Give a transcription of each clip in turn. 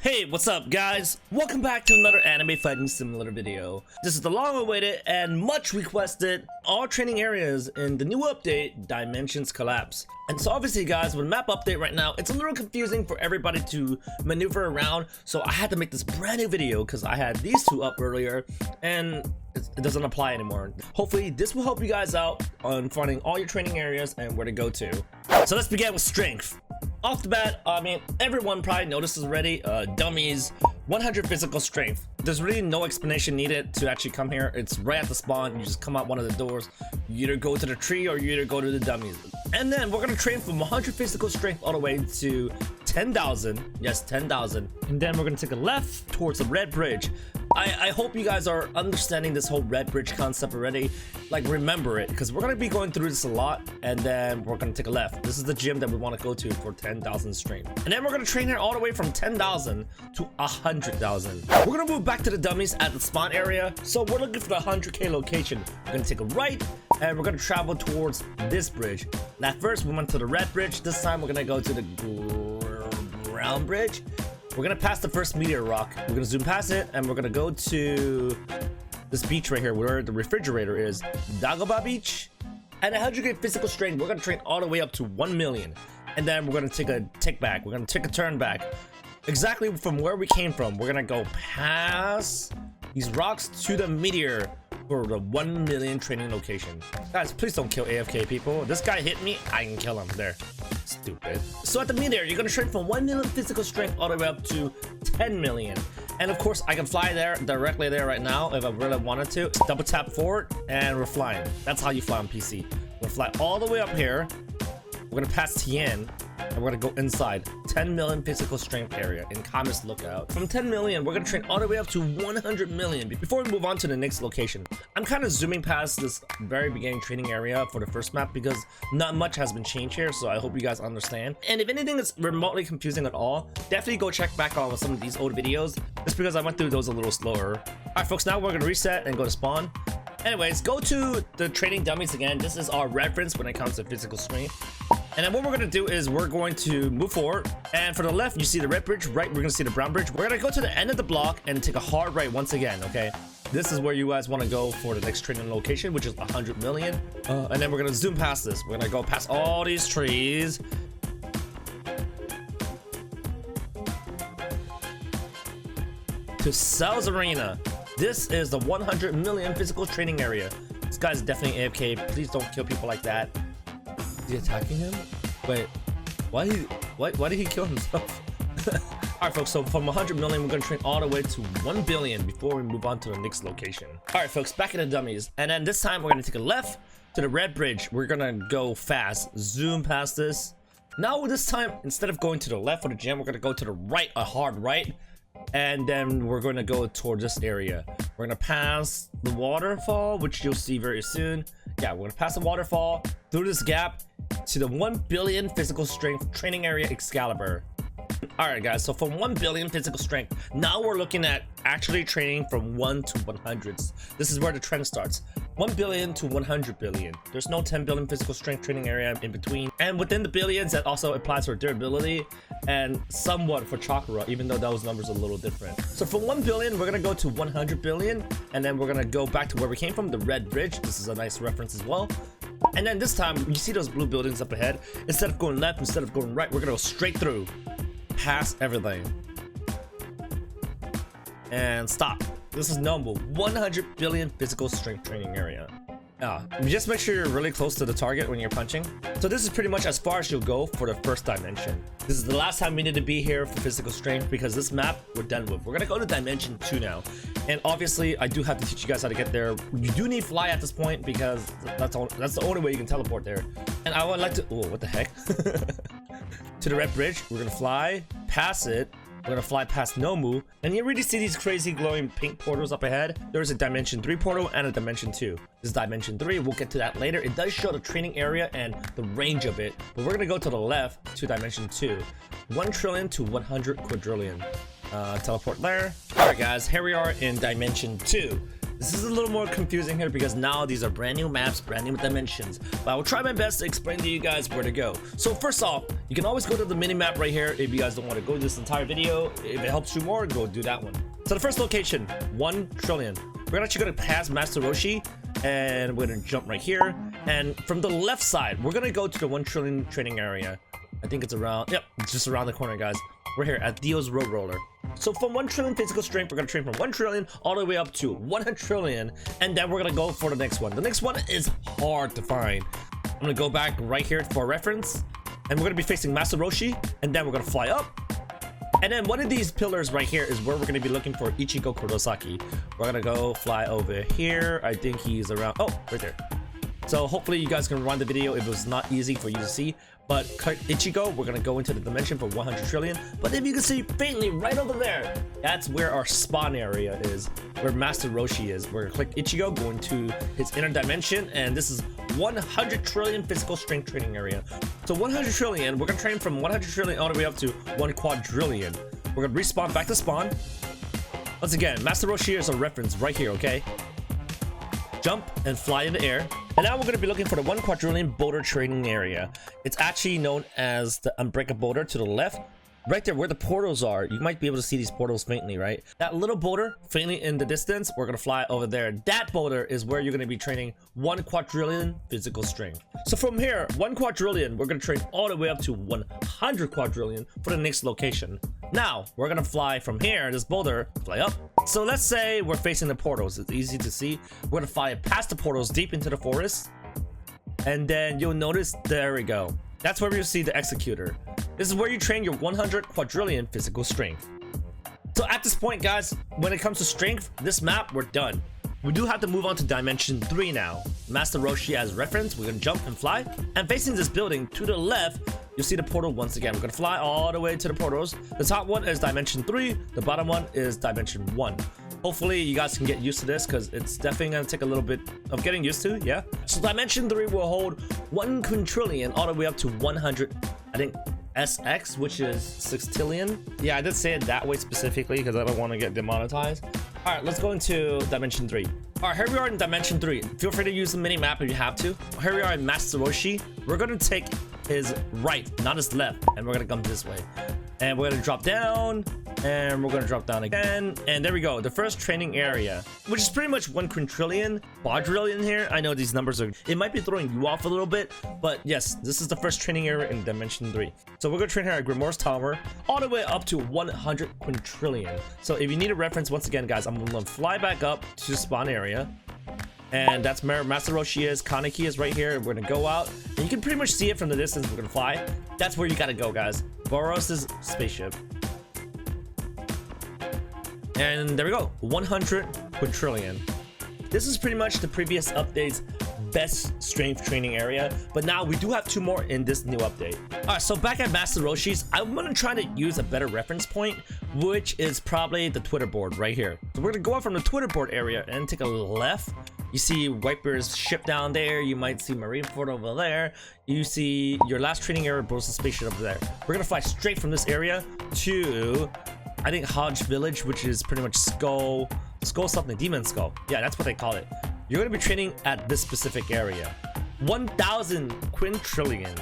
Hey, what's up guys? Welcome back to another anime fighting simulator video. This is the long-awaited and much requested all training areas in the new update, Dimensions Collapse. And so obviously guys, with map update right now, it's a little confusing for everybody to maneuver around. So I had to make this brand new video because I had these two up earlier and it doesn't apply anymore. Hopefully this will help you guys out on finding all your training areas and where to go to. So let's begin with strength. Off the bat, I mean, everyone probably notices already, dummies, 100 physical strength. There's really no explanation needed to actually come here. It's right at the spawn. You just come out one of the doors. You either go to the tree or you either go to the dummies. And then we're going to train from 100 physical strength all the way to 10,000. Yes, 10,000. And then we're going to take a left towards the red bridge. I hope you guys are understanding this whole red bridge concept already. Like, remember it, because we're going to be going through this a lot. And then we're going to take a left. This is the gym that we want to go to for 10,000 strength. And then we're going to train here all the way from 10,000 to 100,000. We're going to move back to the dummies at the spawn area. So we're looking for the 100k location. We're going to take a right and we're going to travel towards this bridge. Now first we went to the red bridge. This time we're going to go to the brown bridge. We're gonna pass the first meteor rock. We're gonna zoom past it and we're gonna go to this beach right here where the refrigerator is, Dagobah Beach. And 100k physical strength, we're gonna train all the way up to 1 million. And then we're gonna take a tick back. We're gonna take a turn back. Exactly from where we came from. We're gonna go past these rocks to the meteor for the 1 million training location. Guys, please don't kill AFK people. This guy hit me, I can kill him. There. Stupid. So at the meteor, you're gonna train from 1 million physical strength all the way up to 10 million. And of course, I can fly there, directly there right now if I really wanted to. Double tap forward and we're flying. That's how you fly on PC. We're gonna fly all the way up here. We're gonna pass Tien and we're gonna go inside 10 million physical strength area in Kamis Lookout. From 10 million, we're gonna train all the way up to 100 million. Before we move on to the next location, I'm kind of zooming past this very beginning training area for the first map because not much has been changed here, so I hope you guys understand. And if anything is remotely confusing at all, definitely go check back on some of these old videos, just because I went through those a little slower. Alright folks, now we're gonna reset and go to spawn. Anyways, go to the training dummies again. This is our reference when it comes to physical strength. And then what we're gonna do is we're going to move forward. And for the left, you see the red bridge. Right, we're gonna see the brown bridge. We're gonna go to the end of the block and take a hard right once again, okay? This is where you guys want to go for the next training location, which is 100 million. And then we're gonna zoom past this. We're gonna go past all these trees. To Cells Arena. This is the 100 million physical training area. This guy's definitely AFK. Please don't kill people like that. Is he attacking him? Wait, why did he kill himself? Alright folks, so from 100 million, we're gonna train all the way to 1 billion before we move on to the next location. Alright folks, back in the dummies. And then this time we're gonna take a left to the red bridge. We're gonna go fast, zoom past this. Now this time, instead of going to the left for the gym, we're gonna go to the right, a hard right. And then we're going to go toward this area. We're going to pass the waterfall, which you'll see very soon. Yeah, we're going to pass the waterfall through this gap to the 1 billion physical strength training area Excalibur. Alright guys, so from 1 billion physical strength, now we're looking at actually training from 1 to 100s. This is where the trend starts. 1 billion to 100 billion. There's no 10 billion physical strength training area in between. And within the billions, that also applies for durability and somewhat for CHAKRA, even though those numbers are a little different. So from 1 billion, we're gonna go to 100 billion, and then we're gonna go back to where we came from, the red bridge. This is a nice reference as well. And then this time, you see those blue buildings up ahead? Instead of going left, instead of going right, we're gonna go straight through. Past everything and stop. This is number 100 billion physical strength training area. Just make sure you're really close to the target when you're punching. So this is pretty much as far as you'll go for the first dimension. This is the last time we need to be here for physical strength because this map we're done with. We're gonna go to dimension 2 now, and obviously I do have to teach you guys how to get there. You do need fly at this point because that's the only way you can teleport there. And I would like to, oh, what the heck? To the red bridge, we're gonna fly past it. We're gonna fly past Nomu, and you already see these crazy glowing pink portals up ahead. There's a dimension 3 portal and a dimension 2. This is dimension 3. We'll get to that later. It does show the training area and the range of it, but we're gonna go to the left to dimension 2. 1 trillion to 100 quadrillion. Teleport there. All right guys, here we are in dimension 2. This is a little more confusing here because now these are brand new maps, brand new dimensions. But I will try my best to explain to you guys where to go. So first off, you can always go to the mini map right here if you guys don't want to go this entire video. If it helps you more, go do that one. So the first location, 1 trillion. We're actually going to pass Master Roshi and we're going to jump right here. And from the left side, we're going to go to the 1 trillion training area. I think it's around, yep, it's just around the corner, guys. We're here at Dio's Road Roller. So from 1 trillion physical strength, we're gonna train from 1 trillion all the way up to 100 trillion, and then we're gonna go for the next one. The next one is hard to find. I'm gonna go back right here for reference, and we're gonna be facing Master Roshi, and then we're gonna fly up. And then one of these pillars right here is where we're gonna be looking for Ichigo Kurosaki. We're gonna go fly over here. I think he's around, oh, right there. So hopefully you guys can rewind the video if it was not easy for you to see. But Ichigo, we're gonna go into the dimension for 100 trillion. But if you can see faintly right over there, that's where our spawn area is, where Master Roshi is. We're gonna click Ichigo, go into his inner dimension, and this is 100 trillion physical strength training area. So 100 trillion, we're gonna train from 100 trillion all the way up to 1 quadrillion. We're gonna respawn back to spawn. Once again, Master Roshi is a reference right here, okay? Jump and fly in the air. And now we're going to be looking for the 1 quadrillion boulder training area. It's actually known as the unbreakable boulder to the left. Right there where the portals are, you might be able to see these portals faintly, right? That little boulder faintly in the distance, we're going to fly over there. That boulder is where you're going to be training 1 quadrillion physical strength. So from here, 1 quadrillion, we're going to train all the way up to 100 quadrillion for the next location. Now, we're going to fly from here, this boulder, fly up. So let's say we're facing the portals. It's easy to see. We're going to fly past the portals deep into the forest. And then you'll notice, there we go. That's where you'll see the executor. This is where you train your 100 quadrillion physical strength. So at this point, guys, when it comes to strength, this map, we're done. We do have to move on to dimension 3 now. Master Roshi as reference, we're gonna jump and fly. And facing this building to the left, you'll see the portal once again. We're gonna fly all the way to the portals. The top one is dimension 3, the bottom one is dimension 1. Hopefully you guys can get used to this because it's definitely gonna take a little bit of getting used to, yeah. So dimension 3 will hold 1 quintillion all the way up to 100, I think, SX, which is sextillion. Yeah, I did say it that way specifically because I don't want to get demonetized. All right, let's go into dimension 3. All right, here we are in dimension 3. Feel free to use the mini map if you have to. Here we are in Master Roshi. We're going to take his right, not his left, and we're going to come this way. And we're going to drop down, and we're going to drop down again. And there we go, the first training area, which is pretty much 1 quintillion, quadrillion here. I know these numbers are, it might be throwing you off a little bit, but yes, this is the first training area in dimension 3. So we're going to train here at Grimoire's Tower, all the way up to 100 quintillion. So if you need a reference, once again, guys, I'm going to fly back up to the spawn area. And that's where Master Roshi is. Kaneki is right here. We're gonna go out, and you can pretty much see it from the distance. We're gonna fly. That's where you gotta go, guys. Boros' spaceship. And there we go. 100 quintillion. This is pretty much the previous update's best strength training area, but now we do have 2 more in this new update. All right, so back at Master Roshi's, I'm gonna try to use a better reference point, which is probably the Twitter board right here. So we're gonna go out from the Twitter board area and take a left. You see Wiper's ship down there. You might see Marineford over there. You see your last training area, Boros' spaceship over there. We're gonna fly straight from this area to, I think, Hodge Village, which is pretty much Skull something, Demon Skull. Yeah, that's what they call it. You're gonna be training at this specific area. 1,000 quintillion.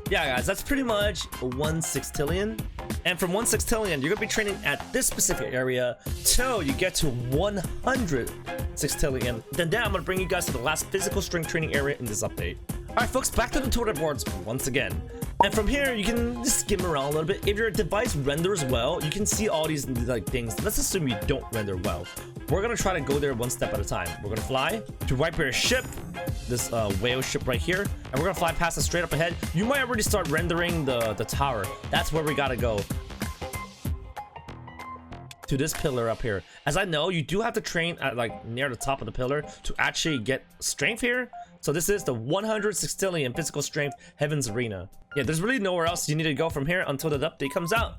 Yeah, guys, that's pretty much 1 sextillion. And from 1 sextillion, you're gonna be training at this specific area till you get to 100 sextillion. Then I'm gonna bring you guys to the last physical strength training area in this update. All right, folks, back to the Twitter boards once again. And from here, you can just skim around a little bit. If your device renders well, you can see all these like things. Let's assume you don't render well. We're gonna try to go there one step at a time. We're gonna fly to Wiper's ship, this whale ship right here, and we're gonna fly past it straight up ahead. You might already start rendering the tower. That's where we gotta go. To this pillar up here. As I know, you do have to train at like near the top of the pillar to actually get strength here. So this is the 100 sextillion physical strength Heaven's Arena. Yeah, there's really nowhere else you need to go from here until the update comes out.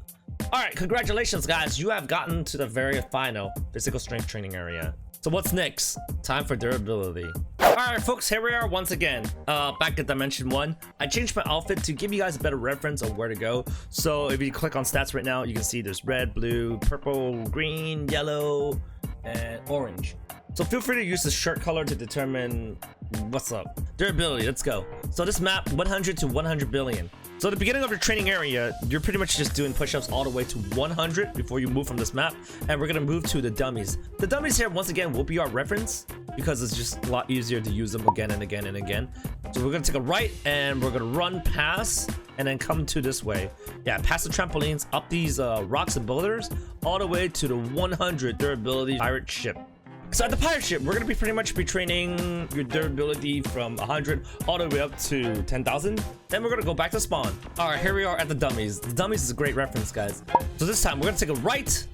All right, congratulations, guys. You have gotten to the very final physical strength training area. So what's next? Time for durability. All right, folks, here we are once again, back at dimension 1. I changed my outfit to give you guys a better reference of where to go. So if you click on stats right now, you can see there's red, blue, purple, green, yellow, and orange. So feel free to use the shirt color to determine what's up. Durability, let's go. So this map, 100 to 100 billion. So at the beginning of your training area, you're pretty much just doing push-ups all the way to 100 before you move from this map. And we're gonna move to the dummies. The dummies here, once again, will be our reference because it's just a lot easier to use them again and again and again. So we're gonna take a right and we're gonna run past and then come to this way. Yeah, past the trampolines, up these rocks and boulders, all the way to the 100 durability pirate ship. So at the pirate ship, we're gonna be pretty much be training your durability from 100 all the way up to 10,000. Then we're gonna go back to spawn. All right, here we are at the dummies. The dummies is a great reference, guys. So this time we're gonna take a right,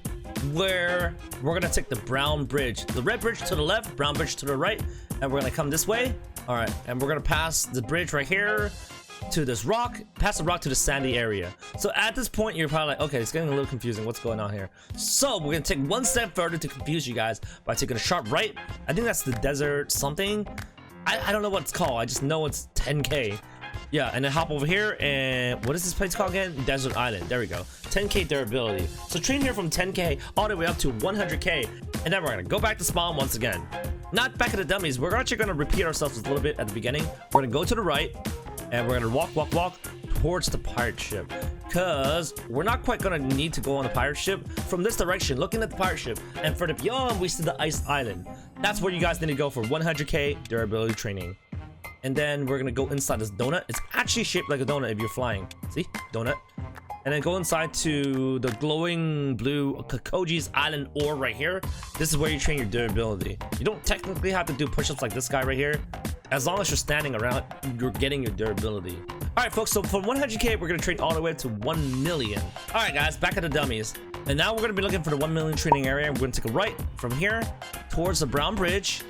where we're gonna take the brown bridge, the red bridge to the left, brown bridge to the right, and we're gonna come this way. All right, and we're gonna pass the bridge right here to this rock, pass the rock to the sandy area. So at this point, you're probably like, okay, it's getting a little confusing. What's going on here? So we're gonna take one step further to confuse you guys by taking a sharp right. I think that's the desert something. I don't know what it's called. I just know it's 10K. Yeah, and then hop over here, and what is this place called again? Desert Island. There we go. 10K durability. So train here from 10K all the way up to 100K, and then we're gonna go back to spawn once again. Not back at the dummies. We're actually gonna repeat ourselves a little bit at the beginning. We're gonna go to the right, and we're gonna walk towards the pirate ship, because we're not quite gonna need to go on the pirate ship from this direction, looking at the pirate ship, and further beyond we see the ice island. That's where you guys need to go for 100K durability training. And then we're gonna go inside this donut. It's actually shaped like a donut if you're flying. See? Donut. And then go inside to the glowing blue Kokoji's Island ore right here. This is where you train your durability. You don't technically have to do push-ups like this guy right here. As long as you're standing around, you're getting your durability. All right, folks, so from 100K, we're gonna train all the way to 1 million. All right, guys, back at the dummies. And now we're gonna be looking for the 1 million training area. We're gonna take a right from here towards the brown bridge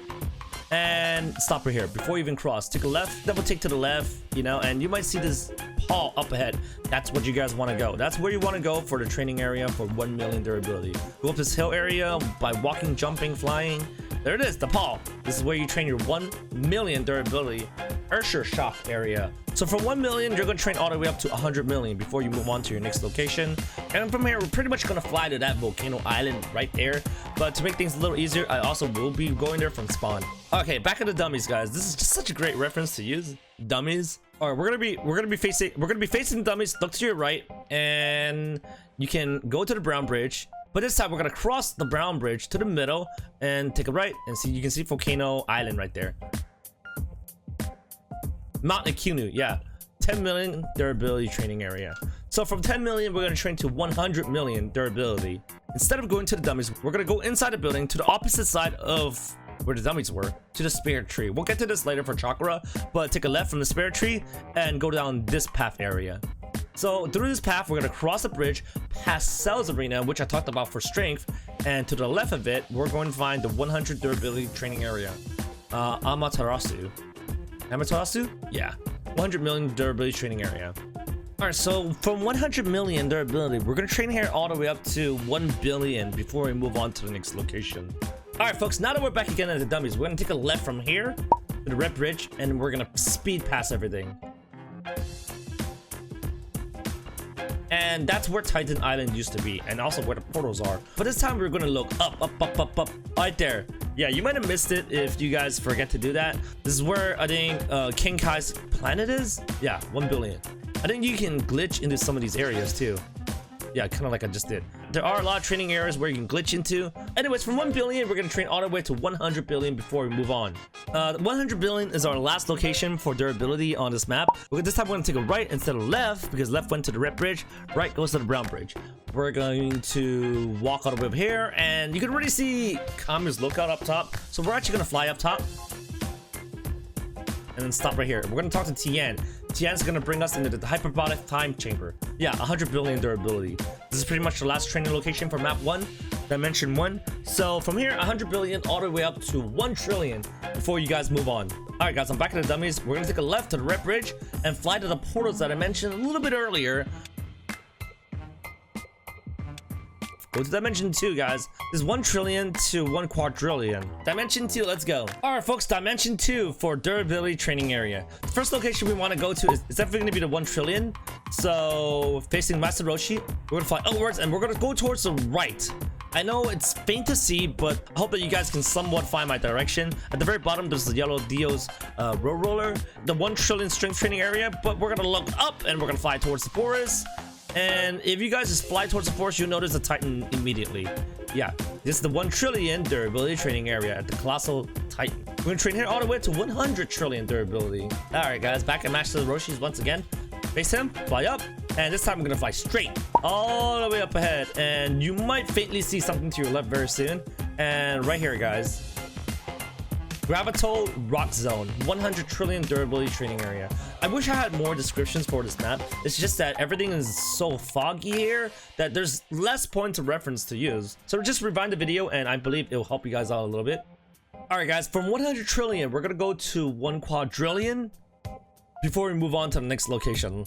and stop right here before you even cross. Take a left, double take to the left, you know, and you might see this paw up ahead. That's what you guys want to go. That's where you want to go for the training area for 1 million durability. Go up this hill area by walking, jumping, flying. There it is, the paw. This is where you train your 1 million durability Ursher shock area. So from 1 million, you're gonna train all the way up to 100 million before you move on to your next location. And from here, we're pretty much gonna fly to that volcano island right there. But to make things a little easier, I also will be going there from spawn. Okay, back at the dummies, guys. This is just such a great reference to use. Dummies. All right, we're gonna be facing dummies. Look to your right, and you can go to the brown bridge. But this time we're gonna cross the brown bridge to the middle and take a right, and see, you can see volcano island right there. Mount Ikunu, yeah. 10 million durability training area. So from 10 million, we're gonna train to 100 million durability. Instead of going to the dummies, we're gonna go inside the building to the opposite side of where the dummies were, to the spirit tree. We'll get to this later for CHAKRA, but take a left from the spirit tree and go down this path area. So through this path, we're gonna cross the bridge past Cell's Arena, which I talked about for strength, and to the left of it, we're going to find the 100 durability training area. Amaterasu. Yeah, 100 million durability training area. All right, so from 100 million durability, we're gonna train here all the way up to 1 billion before we move on to the next location. All right, folks, now that we're back again at the dummies, we're gonna take a left from here to the red bridge, and we're gonna speed past everything. And that's where Titan Island used to be, and also where the portals are. But this time we're gonna look up, right there. Yeah, you might have missed it if you guys forget to do that. This is where I think King Kai's planet is. Yeah, 1 billion. I think you can glitch into some of these areas too. Yeah, kind of like I just did. There are a lot of training areas where you can glitch into. Anyways, from 1 billion, we're gonna train all the way to 100 billion before we move on. 100 billion is our last location for durability on this map. This time we're gonna take a right instead of left, because left went to the red bridge, right goes to the brown bridge. We're going to walk all the way up here, and you can already see Kami's lookout up top. So we're actually gonna fly up top and then stop right here. We're gonna talk to Tian. Tian's gonna bring us into the hyperbolic time chamber. Yeah, 100 billion durability. This is pretty much the last training location for map 1, dimension 1. So from here, 100 billion all the way up to 1 trillion before you guys move on. All right, guys, I'm back at the dummies. We're gonna take a left to the red bridge and fly to the portals that I mentioned a little bit earlier. Go to dimension 2, guys. This is 1 trillion to 1 quadrillion. Dimension 2, let's go. All right, folks, dimension 2 for durability training area. The first location we want to go to is definitely going to be the 1 trillion. So facing Master Roshi, we're going to fly outwards, and we're going to go towards the right. I know it's faint to see, but I hope that you guys can somewhat find my direction. At the very bottom, there's the yellow Dio's road roller, the 1 trillion strength training area, but we're gonna look up and we're gonna fly towards the forest. And if you guys just fly towards the forest, you'll notice the Titan immediately. Yeah, this is the 1 trillion durability training area at the Colossal Titan. We're gonna train here all the way to 100 trillion durability. Alright guys, back at Master Roshi's once again. Face him, fly up, and this time I'm gonna fly straight all the way up ahead, and you might faintly see something to your left very soon. And right here guys, Gravito Rock Zone, 100 trillion durability training area. I wish I had more descriptions for this map. It's just that everything is so foggy here that there's less points of reference to use. So just rewind the video and I believe it will help you guys out a little bit. Alright guys, from 100 trillion, we're gonna go to 1 quadrillion before we move on to the next location.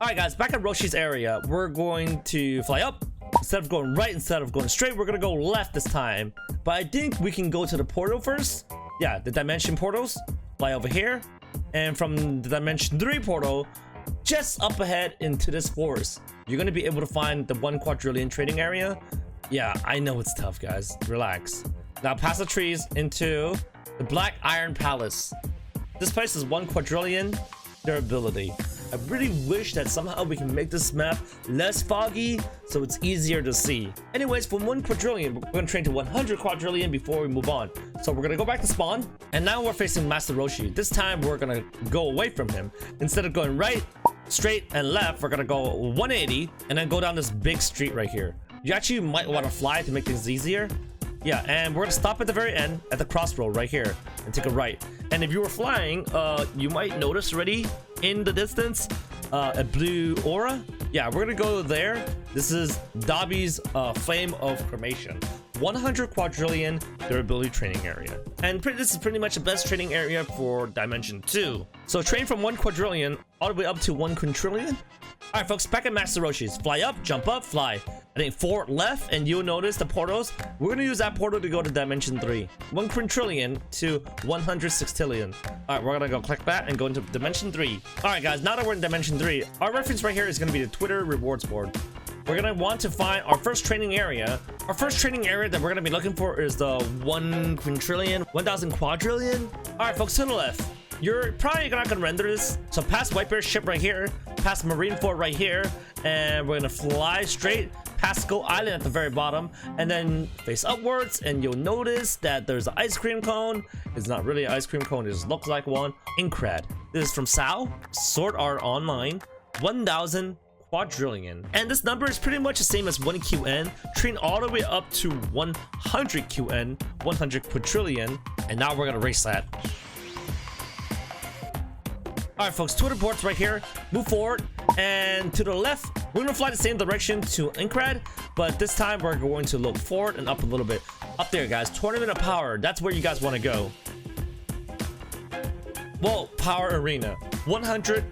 Alright guys, back at Roshi's area, we're going to fly up. Instead of going right, instead of going straight, we're gonna go left this time. But I think we can go to the portal first. Yeah, the dimension portals. Fly over here. And from the dimension 3 portal, just up ahead into this forest, you're gonna be able to find the 1 quadrillion trading area. Yeah, I know it's tough guys, relax. Now past the trees into the Black Iron Palace. This place is 1 quadrillion durability. I really wish that somehow we can make this map less foggy so it's easier to see. Anyways, from 1 quadrillion, we're gonna train to 100 quadrillion before we move on. So we're gonna go back to spawn, and now we're facing Master Roshi. This time we're gonna go away from him. Instead of going right, straight, and left, we're gonna go 180 and then go down this big street right here. You actually might want to fly to make things easier. Yeah, and we're gonna stop at the very end at the crossroad right here and take a right. And if you were flying, you might notice already in the distance a blue aura. Yeah, we're gonna go there. This is Dobby's Flame of Cremation, 100 quadrillion durability training area. And this is pretty much the best training area for Dimension 2. So train from 1 quadrillion all the way up to 1 quintillion. Alright folks, back at Master Roshi's. Fly up, jump up, fly. I think 4 left, and you'll notice the portals. We're gonna use that portal to go to Dimension 3. 1 quintillion to 100 sextillion. Alright, we're gonna go click that and go into Dimension 3. Alright guys, now that we're in Dimension 3, our reference right here is gonna be the Twitter rewards board. We're gonna want to find our first training area. Our first training area that we're gonna be looking for is the 1 quintillion, 1000 quadrillion. Alright folks, to the left. You're probably not gonna render this, so past Whitebear's ship right here, past Marineford right here, and we're gonna fly straight past Go Island at the very bottom, and then face upwards, and you'll notice that there's an ice cream cone. It's not really an ice cream cone, it just looks like one. Incrad. This is from Sao, Sword Art Online, 1000 quadrillion. And this number is pretty much the same as 1 QN, train all the way up to 100 QN, 100 quadrillion, and now we're gonna race that. Alright folks, Twitter boards right here. Move forward, and to the left, we're gonna fly the same direction to Incrad, but this time we're going to look forward and up a little bit. Up there guys, Tournament of Power, that's where you guys want to go. Well, Power Arena, 100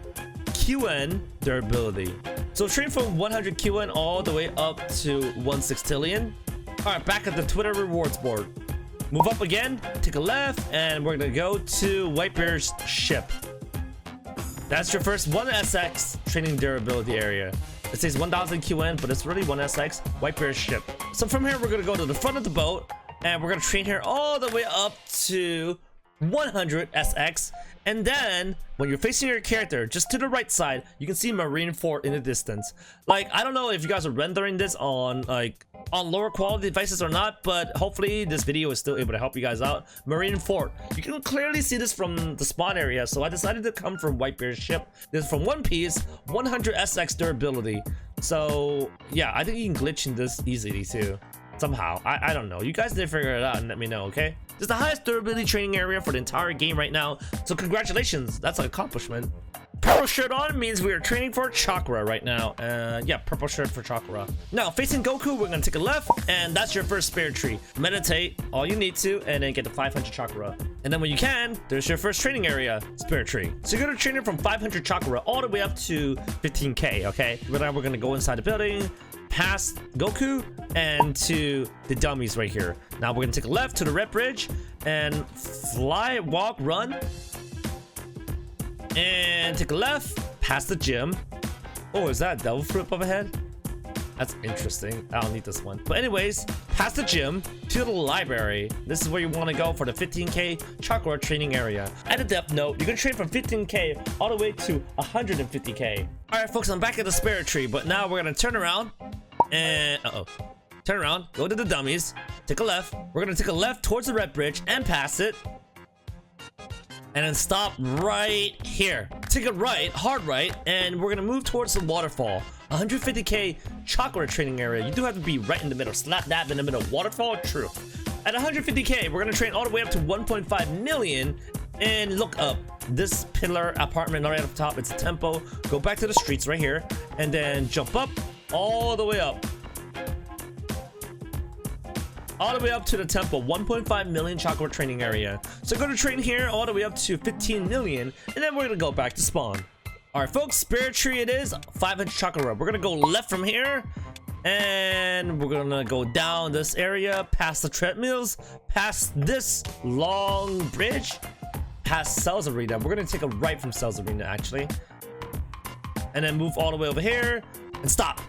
QN durability. So train from 100 QN all the way up to 1 sextillion. Alright, back at the Twitter rewards board. Move up again, take a left, and we're gonna go to Whitebear's ship. That's your first 1SX training durability area. It says 1000 QN, but it's really 1SX Whitebear's ship. So from here, we're gonna go to the front of the boat, and we're gonna train here all the way up to 100 SX. And then when you're facing your character, just to the right side, you can see Marineford in the distance. Like, I don't know if you guys are rendering this on lower quality devices or not, but hopefully this video is still able to help you guys out. Marineford, you can clearly see this from the spawn area, so I decided to come from Whitebear's ship. This is from One Piece, 100 SX durability. So yeah, I think you can glitch in this easily too. Somehow, I don't know. You guys need to figure it out and let me know, okay? This is the highest durability training area for the entire game right now, so congratulations, that's an accomplishment. Purple shirt on means we are training for CHAKRA right now. Yeah, purple shirt for CHAKRA. Now, facing Goku, we're gonna take a left, and that's your first spare tree. Meditate all you need to, and then get to 500 CHAKRA. And then when you can, there's your first training area, spare tree. So you're gonna train it from 500 CHAKRA all the way up to 15k, okay? But now we're gonna go inside the building, past Goku, and to the dummies right here. Now we're gonna take a left to the red bridge and fly, walk, run, and take a left past the gym. Oh, is that devil fruit up ahead? That's interesting. I don't need this one. But anyways, past the gym to the library. This is where you want to go for the 15k CHAKRA training area. At a depth note, you can train from 15k all the way to 150k. All right, folks, I'm back at the spirit tree, but now we're gonna turn around and turn around, go to the dummies, take a left. We're gonna take a left towards the red bridge and pass it, and then stop right here. Take a right, hard right, and we're gonna move towards the waterfall. 150k CHAKRA training area. You do have to be right in the middle, slap dab in the middle. Waterfall, true. At 150k, we're gonna train all the way up to 1.5 million. And look up this pillar apartment right up top. It's a tempo. Go back to the streets right here, and then jump up all the way up. All the way up to the temple, 1.5 million CHAKRA training area. So go to train here all the way up to 15 million, and then we're gonna go back to spawn. All right, folks, spirit tree it is, 500 CHAKRA. We're gonna go left from here, and we're gonna go down this area, past the treadmills, past this long bridge, past Cells Arena. We're gonna take a right from Cells Arena actually, and then move all the way over here and stop.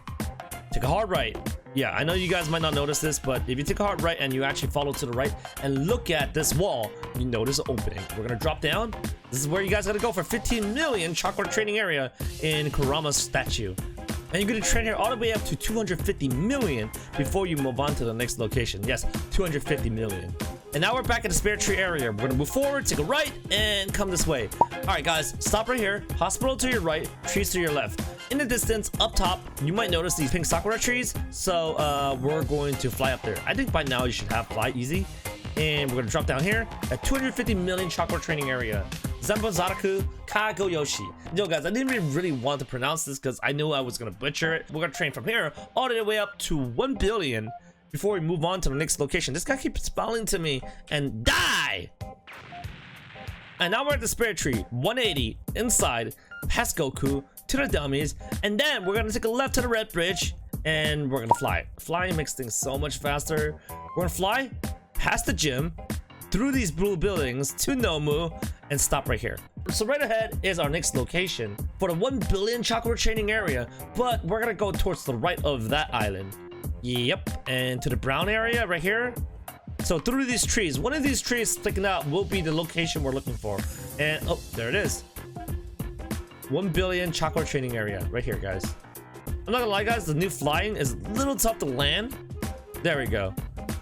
Take a hard right. Yeah, I know you guys might not notice this, but if you take a hard right and you actually follow to the right and look at this wall, you notice an opening. We're gonna drop down. This is where you guys gotta go for 15 million CHAKRA training area in Kurama's statue. And you're gonna train here all the way up to 250 million before you move on to the next location. Yes, 250 million. And now we're back at the spirit tree area. We're gonna move forward, take a right, and come this way. All right, guys, stop right here. Hospital to your right, trees to your left. In the distance, up top, you might notice these pink sakura trees. So we're going to fly up there. I think by now you should have fly easy. And we're gonna drop down here at 250 million CHAKRA training area. Zembo Zaraku Kago Yoshi. Yo guys, I didn't really want to pronounce this because I knew I was gonna butcher it. We're gonna train from here all the way up to 1 billion before we move on to the next location. This guy keeps spelling to me and die. And now we're at the spirit tree, 180 inside, past Goku to the dummies, and then we're gonna take a left to the red bridge and we're gonna fly. Flying makes things so much faster. We're gonna fly past the gym, through these blue buildings to Nomu, and stop right here. So right ahead is our next location for the 1 billion CHAKRA training area, but we're gonna go towards the right of that island. Yep, and to the brown area right here. So through these trees, one of these trees sticking out will be the location we're looking for. And oh, there it is. 1 billion CHAKRA training area right here, guys. I'm not gonna lie, guys, the new flying is a little tough to land. There we go.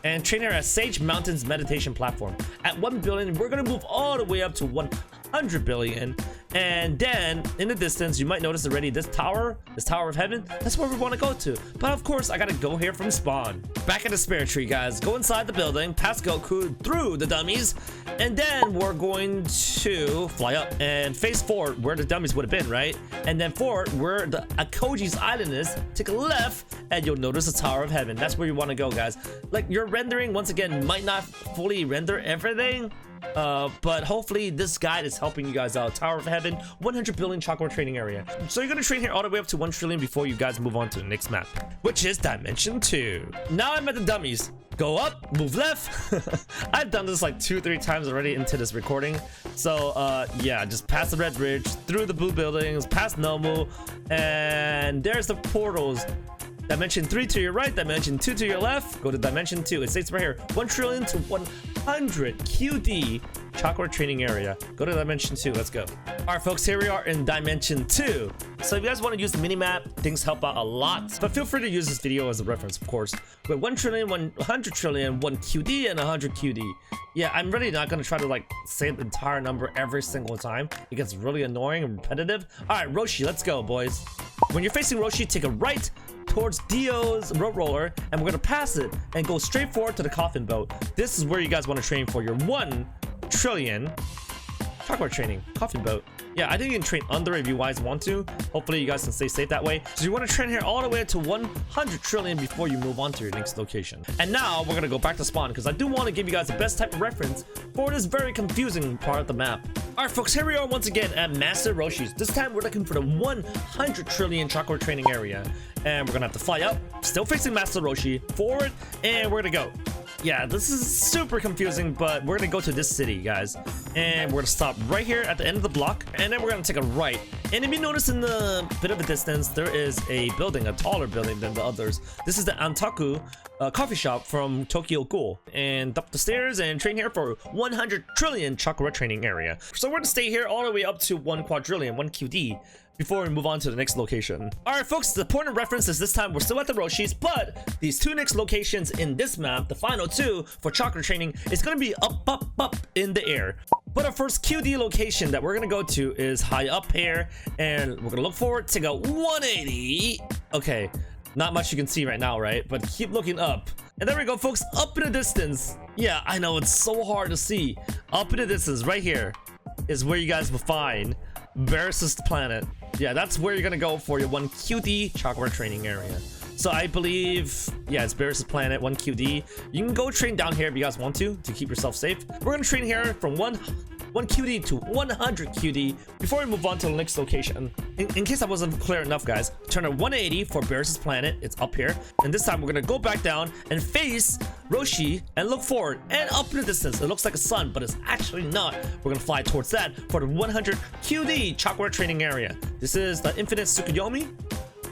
And train here at Sage Mountain's meditation platform. At 1 billion, we're gonna move all the way up to 100 billion. And then in the distance, you might notice already this tower of heaven, that's where we want to go to. But of course, I gotta go here from spawn. Back at the spirit tree, guys. Go inside the building, past Goku, through the dummies, and then we're going to fly up and face forward where the dummies would have been, right? And then forward where the Akoji's island is, take a left, and you'll notice the Tower of Heaven. That's where you want to go, guys. Like, your rendering, once again, might not fully render everything, but hopefully this guide is helping you guys out. Tower of Heaven, 100 billion CHAKRA training area. So you're gonna train here all the way up to 1 trillion before you guys move on to the next map, which is Dimension 2. Now I'm at the dummies. Go up, move left. I've done this like 2-3 times already into this recording. So yeah, just past the red bridge, through the blue buildings, past Nomu, and there's the portals. Dimension 3 to your right, Dimension 2 to your left. Go to Dimension 2. It states right here, 1 trillion to 100 QD CHAKRA training area. Go to Dimension 2. Let's go. All right, folks, here we are in Dimension 2. So if you guys want to use the minimap, things help out a lot. But feel free to use this video as a reference, of course. With 1 trillion, 100 trillion, 1 QD, and 100 QD. Yeah, I'm really not going to try to like say the entire number every single time. It gets really annoying and repetitive. All right, Roshi, let's go, boys. When you're facing Roshi, take a right towards Dio's road roller, and we're gonna pass it and go straight forward to the coffin boat. This is where you guys want to train for your 1 trillion CHAKRA training coffin boat. Yeah, I think you can train under if you guys want to. Hopefully you guys can stay safe that way. So you want to train here all the way to 100 trillion before you move on to your next location. And now we're gonna go back to spawn because I do want to give you guys the best type of reference for this very confusing part of the map. Alright, folks, here we are once again at Master Roshi's. This time we're looking for the 100 trillion CHAKRA training area. And we're gonna have to fly up, still facing Master Roshi, forward, and we're gonna go. Yeah, this is super confusing, but we're gonna go to this city, guys. And we're gonna stop right here at the end of the block, and then we're gonna take a right And if you notice in the bit of a distance, there is a building, a taller building than the others. This is the Antaku coffee shop from Tokyo Ghoul. And up the stairs and train here for 100 trillion chakra training area. So we're gonna stay here all the way up to 1 quadrillion, 1 QD, before we move on to the next location. Alright folks, the point of reference is this time we're still at the Roshis, but these 2 next locations in this map, the final 2 for chakra training, is gonna be up in the air. But our first QD location that we're gonna go to is high up here, and we're gonna look forward to go 180. Okay, not much you can see right now, right? But keep looking up. And there we go, folks, up in the distance. Yeah, I know, it's so hard to see. Up in the distance, right here, is where you guys will find Barris's planet. Yeah, that's where you're gonna go for your 1 QD chakra training area. So I believe, yeah, it's Barris's planet, 1 QD. You can go train down here if you guys want to keep yourself safe. We're gonna train here from 1 QD to 100 QD before we move on to the next location. In case I wasn't clear enough, guys, turn a 180 for Barris's planet. It's up here. And this time we're gonna go back down and face Roshi and look forward and up in the distance. It looks like a sun, but it's actually not. We're gonna fly towards that for the 100 QD chakra training area. This is the Infinite Tsukuyomi.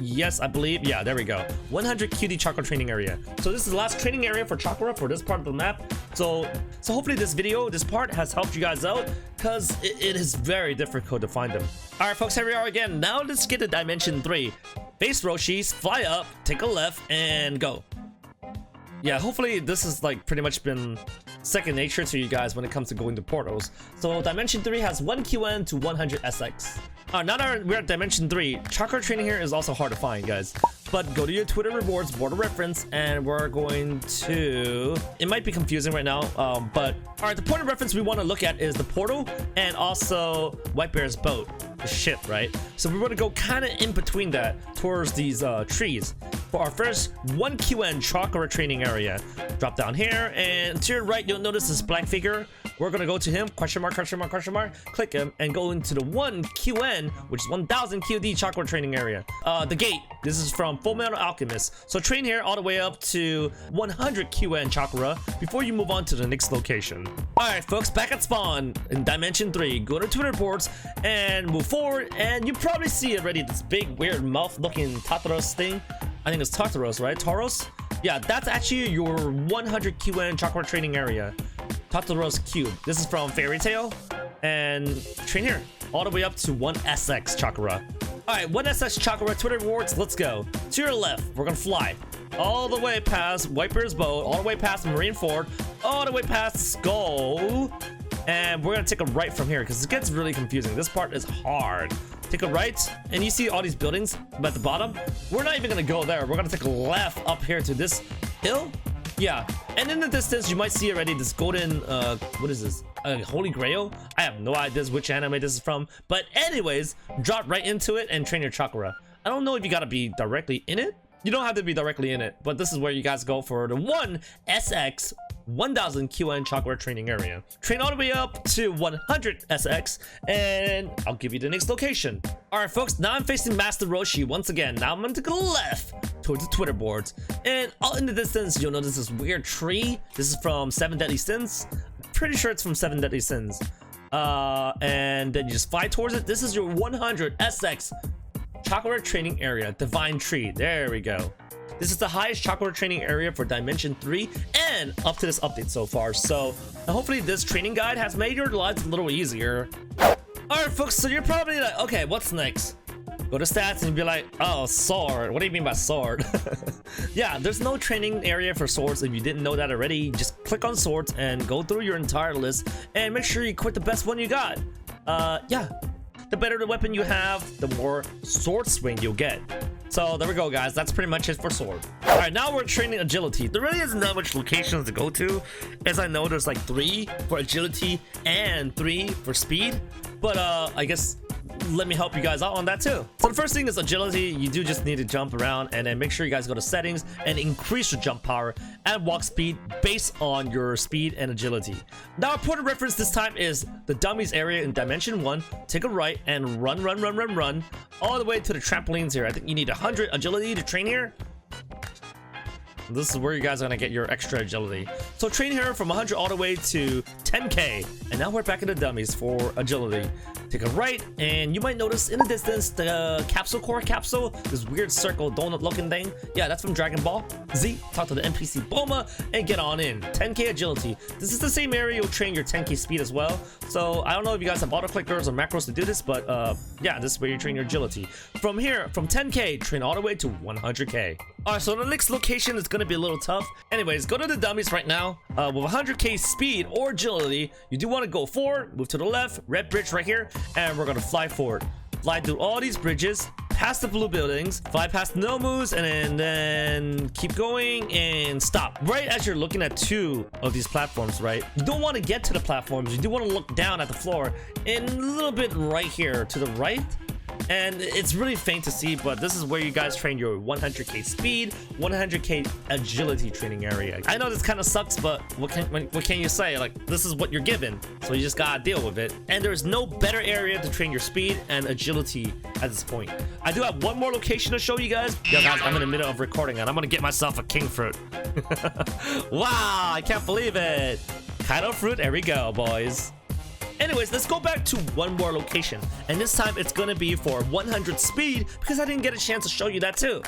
Yes, I believe. Yeah, there we go. 100 QD chakra training area. So this is the last training area for chakra for this part of the map. So hopefully this part has helped you guys out, because it is very difficult to find them. All right, folks, here we are again. Now let's get to Dimension 3. Face Roshis, fly up, take a left, and go. Yeah, hopefully this has like pretty much been second nature to you guys when it comes to going to portals. So Dimension 3 has 1 QN to 100 SX. Now that we're at Dimension 3, chakra training here is also hard to find, guys. But go to your Twitter rewards, board of reference, and we're going to... It might be confusing right now, but... Alright, the point of reference we want to look at is the portal and also White Bear's boat. The ship, right? So we want to go kind of in between that towards these trees. For our first 1 QN chakra training area. Drop down here, and to your right, you'll notice this black figure. We're gonna go to him, question mark, click him, and go into the 1 QN, which is 1000 QD chakra training area. The gate, this is from Full Metal Alchemist. So train here all the way up to 100 QN chakra before you move on to the next location. Alright folks, back at spawn in Dimension 3, go to Twitter boards and move forward, and you probably see already this big weird mouth looking Tartarus thing. I think it's Tartarus, right? Tauros? Yeah, that's actually your 100 QN chakra training area. Tartarus Cube. This is from Fairy Tail. And train here all the way up to 1 SX chakra. Alright, 1 SX chakra, Twitter rewards, let's go. To your left, we're gonna fly all the way past White Bear's boat, all the way past Marineford, all the way past Skull. And we're gonna take a right from here because it gets really confusing. This part is hard. Take a right, and you see all these buildings at the bottom. We're not even gonna go there. We're gonna take a left up here to this hill. Yeah, and in the distance, you might see already this golden, what is this? Holy Grail? I have no idea which anime this is from. But anyways, drop right into it and train your chakra. I don't know if you gotta be directly in it. You don't have to be directly in it, but this is where you guys go for the 1 SX 1000 QN chakra training area. Train all the way up to 100 SX, and I'll give you the next location. Alright folks, now I'm facing Master Roshi once again. Now I'm gonna go left towards the Twitter boards, and out in the distance you'll notice this weird tree. This is from 7 Deadly Sins. I'm pretty sure it's from 7 Deadly Sins. And then you just fly towards it. This is your 100 SX chakra training area, Divine Tree. There we go. This is the highest chakra training area for Dimension 3 and up to this update so far. So hopefully this training guide has made your lives a little easier. Alright folks, so you're probably like, okay, what's next? Go to stats and be like, oh, sword. What do you mean by sword? Yeah, there's no training area for swords. If you didn't know that already, just click on swords and go through your entire list and make sure you quit the best one you got. Yeah. The better the weapon you have, the more sword swing you'll get. So there we go, guys. That's pretty much it for sword. All right, now we're training agility. There really isn't that much locations to go to, as I know there's like 3 for agility and 3 for speed. But I guess let me help you guys out on that too. So the first thing is agility. You do just need to jump around, and then make sure you guys go to settings and increase your jump power and walk speed based on your speed and agility. Now our point of reference this time is the dummies area in Dimension 1. Take a right and run all the way to the trampolines here. I think you need 100 agility to train here. This is where you guys are gonna get your extra agility. So train here from 100 all the way to 10k. And now we're back into dummies for agility. take a right, and you might notice in the distance the capsule core capsule, this weird circle donut looking thing. Yeah, that's from Dragon Ball Z. Talk to the NPC Bulma and get on in. 10k agility. This is the same area you'll train your 10k speed as well. So I don't know if you guys have auto clickers or macros to do this, but yeah, this is where you train your agility. From here, from 10k, train all the way to 100k. Alright, so the next location is gonna be a little tough. Anyways, go to the dummies right now. With 100k speed or agility, you do want to go forward, move to the left, red bridge right here, and we're gonna fly forward. Fly through all these bridges, past the blue buildings, fly past the Nomus, and then keep going and stop. Right as you're looking at 2 of these platforms, right? You don't want to get to the platforms. You do want to look down at the floor and a little bit right here to the right. And it's really faint to see, but this is where you guys train your 100k speed, 100k agility training area. I know this kind of sucks, but what can you say? Like, this is what you're given, so you just gotta deal with it. And there's no better area to train your speed and agility at this point. I do have one more location to show you guys. Yo guys, I'm in the middle of recording and I'm gonna get myself a king fruit. Wow, I can't believe it. Kaido fruit, there we go, boys. Anyways, let's go back to one more location, and this time it's gonna be for 100 speed because I didn't get a chance to show you that too.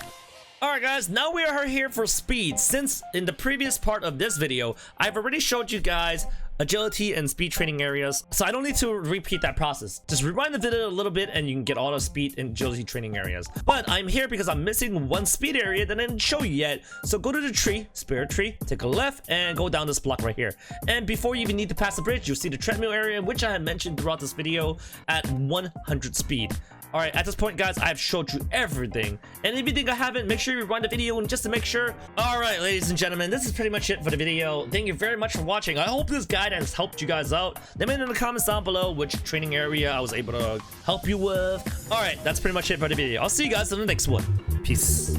Alright guys, now we are here for speed. Since in the previous part of this video, I've already showed you guys agility and speed training areas, so I don't need to repeat that process. Just rewind the video a little bit and you can get all the speed and agility training areas. But I'm here because I'm missing one speed area that I didn't show you yet. So go to the tree, spirit tree, take a left and go down this block right here. And before you even need to pass the bridge, you'll see the treadmill area, which I have mentioned throughout this video, at 100 speed. Alright, at this point guys, I've showed you everything, and if you think I haven't, make sure you rewind the video and just to make sure. Alright ladies and gentlemen, this is pretty much it for the video. Thank you very much for watching. I hope this guide has helped you guys out. Let me know in the comments down below which training area I was able to help you with. Alright, that's pretty much it for the video. I'll see you guys in the next one. Peace.